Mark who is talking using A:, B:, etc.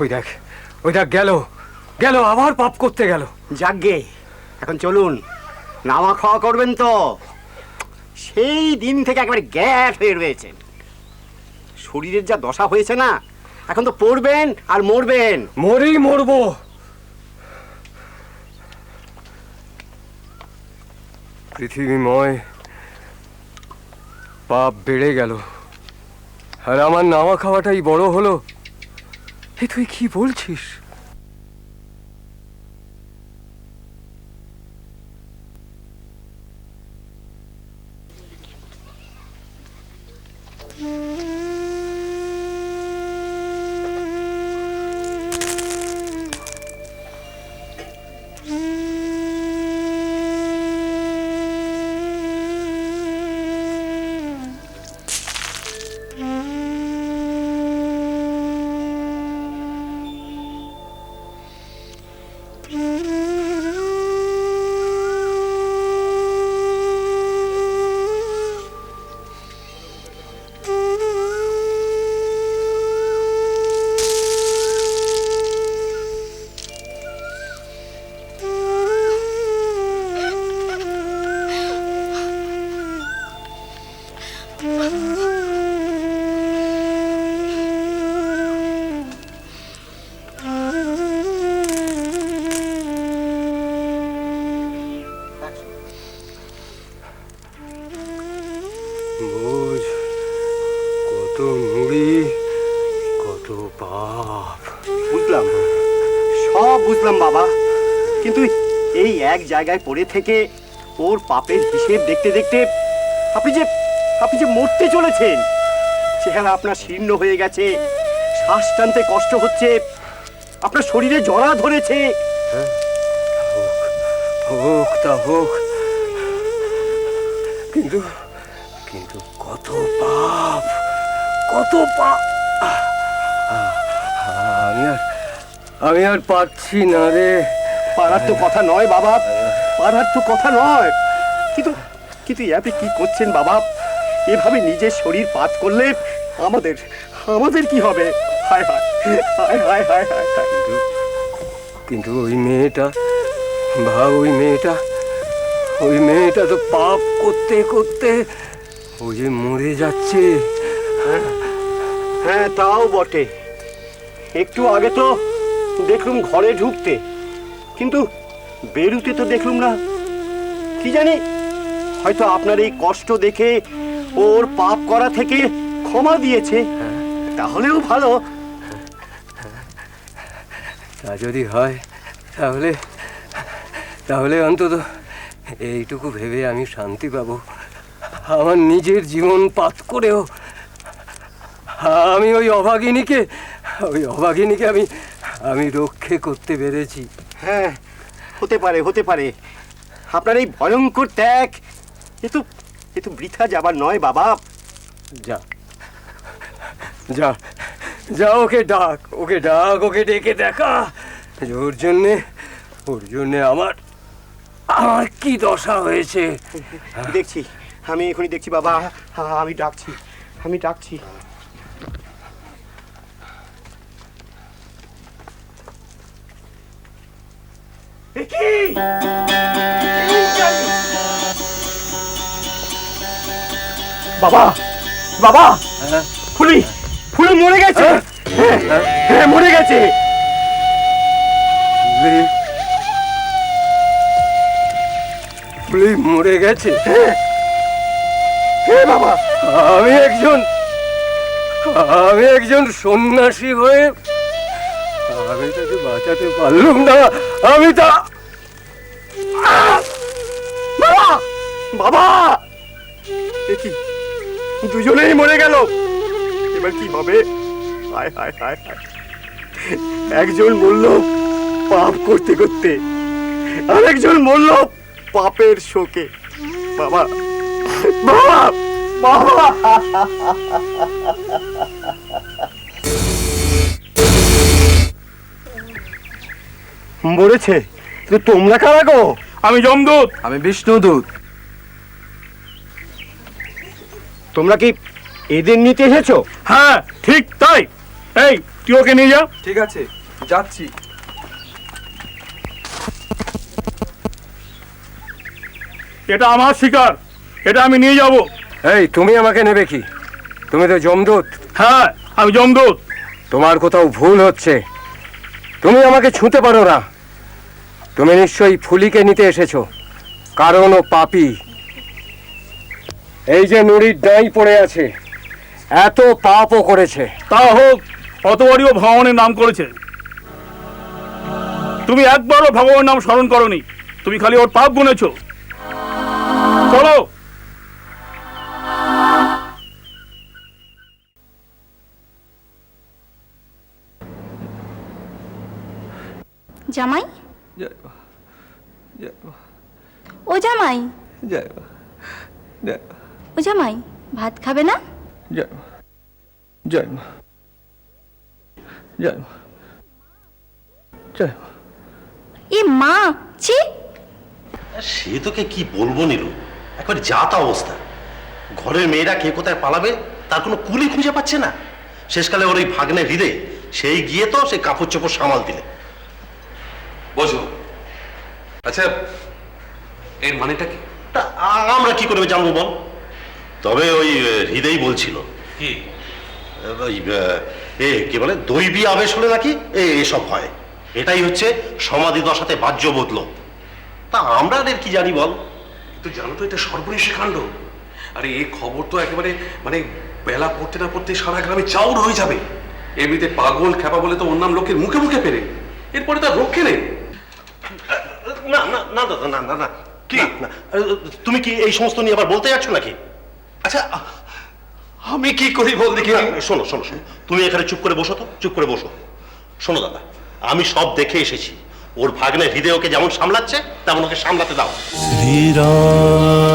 A: ওই দেখ, ওই দেখ, গেল গেল, আবার পাপ করতে গেল।
B: যাকগে, এখন চলুন। নামা খাওয়া করবেন তো? সেই দিন থেকে একেবারে গ্যাস হয়ে রয়েছেন। শরীরের যা দশা হয়েছে না, এখন তো পড়বেন আর মরবেন।
A: মরেই মরবো। পৃথিবীময় পাপ বেড়ে গেল, আর আমার নামা খাওয়াটাই বড় হলো। এ তুই কি বলছিস? বোঝ, কত নুড়ি, কত পাপ।
B: বুঝলাম, সব বুঝলাম বাবা, কিন্তু এই এক জায়গায় পড়ে থেকে ওর পাপের হিসেব দেখতে দেখতে আপনি যে মরতে চলেছেন। চেহারা আপনার শীর্ণ হয়ে গেছে, শ্বাস টানতে কষ্ট হচ্ছে, আপনার শরীরে জড়া ধরেছে।
A: হোক তা হোক, কিন্তু কিন্তু কত পাপ, কত পাপ। আমি আর পারছি না রে।
B: পারার তো কথা নয় বাবা, পারার তো কথা নয়, কিন্তু কিন্তু আপনি কি করছেন বাবা? এভাবে নিজের শরীর পাত করলে আমাদের কি হবে? হায় হায় হায় হায় হায় হায় হায়।
A: কিন্তু ওই মেয়েটা, ভাব, ওই মেয়েটা তো পাপ করতে করতে ওই যে মরে যাচ্ছে।
B: হ্যাঁ, তাও বটে। একটু আগে তো দেখলুম ঘরে ঢুকতে, কিন্তু বেরুতে তো দেখলুম না। কি জানি, হয়তো আপনার এই কষ্ট দেখে ওর পাপ করা থেকে ক্ষমা দিয়েছে। তাহলেও ভালো।
A: তা যদি হয়, তাহলে তাহলে অন্তত এইটুকু ভেবে আমি শান্তি পাবো, আমার নিজের জীবন পাত করেও আমি ওই অভাগিনীকে আমি রক্ষে করতে পেরেছি।
B: হ্যাঁ, হতে পারে। আপনার এই ভয়ঙ্কর ত্যাগ এ তো বৃথা যাবার নয় বাবা।
A: যা যা যা, ওকে ডাক, ওকে ডেকে দেখা। ওর জন্যে আমার কি দশা হয়েছে।
B: দেখছি, আমি এখনই দেখছি বাবা। আমি ডাকছি। বাবা, ফুলি মরে গেছে। হ্যাঁ, মরে গেছে।
A: ফুলি মরে গেছে?
B: হ্যাঁ বাবা,
A: আমি একজন সন্ন্যাসী হয়ে আমি তাকে বাঁচাতে পারলাম না। আমি তা
B: বাবা, দেখি দুজনেই মরে গেল। এবার কি হবে? হায় হায় হায় হায়। একজন মরল পাপ করতে করতে, আরেকজন মরল পাপের শোকে। বাবা বাবা বাবা। মরেছে? তোমরা কারা গো?
C: আমি যমদূত। আমি বিষ্ণুদূত।
B: তোমরা কি এদের নিতে এসেছো?
C: হ্যাঁ, ঠিক তাই। এই
D: তুই ওকে নিয়ে যা।
C: ঠিক আছে, যাচ্ছি।
D: এটা আমার শিকার, এটা আমি নিয়ে যাব।
A: এই, তুমি আমাকে নেবে কি? তুমি তো যমদূত।
D: হ্যাঁ, আমি যমদূত।
A: তোমার কোথাও ভুল হচ্ছে। তুমি আমাকে ছুঁতে পারো না। তুমি নিশ্চয়ই ফুলিকে নিতে এসেছো, কারণ ও পাপী। এই যে নুড়ির ডাই পড়ে আছে, এত পাপও করেছে।
D: তা হোক, অতবারও ভগবানের নাম করেছে। তুমি একবারও ভগবানের নাম স্মরণ করনি, তুমি খালি ওর পাপ গুনেছো। চলো।
E: জামাই, ও জামাই, ও জামাই, ভাত খাবে না? এ মা, ছি!
F: সে তোকে কি বলবো নীলু, একবার যা তা অবস্থা। ঘরের মেয়েরা কে কোথায় পালাবে তার কোনো কুলি খুঁজে পাচ্ছে না। শেষকালে ওর ওই ভাগ্নে হৃদে সেই গিয়ে তো সেই কাপড় চোপড় সামাল দিলে।
G: বসো। আচ্ছা, এর মানেটা কি?
F: তা আমরা কি করে জানবো বল? তবে ওই হৃদয় বলছিল
G: কি?
F: ওই কি বলে দৈবী আবেশ হলে নাকি এসব হয়। এটাই হচ্ছে সমাধি দশাতে বাহ্য বদল। তা আমরা আর কি জানি বল?
G: কিন্তু জানো তো এটা সর্বনেশে কাণ্ড। আরে এই খবর তো একেবারে মানে বেলা পড়তে না পড়তে সারা গ্রামে চাউর হয়ে যাবে। এমনিতে পাগল খেপা বলে তো অন্য লোকের মুখে মুখে পেরে, এরপরে তার রক্ষে নেই।
F: না না না দাদা, না না না। কি না, তুমি কি এই সমস্ত নিয়ে আবার বলতে যাচ্ছ নাকি?
G: আচ্ছা, আমি কি করি বল দেখি।
F: শোনো শোনো শোনো, তুমি এখানে চুপ করে বসো তো, চুপ করে বসো। শোনো দাদা, আমি সব দেখে এসেছি। ওর ভাগ্নে হৃদয় ওকে যেমন সামলাচ্ছে তেমন ওকে সামলাতে দাও।
H: শ্রীরাম।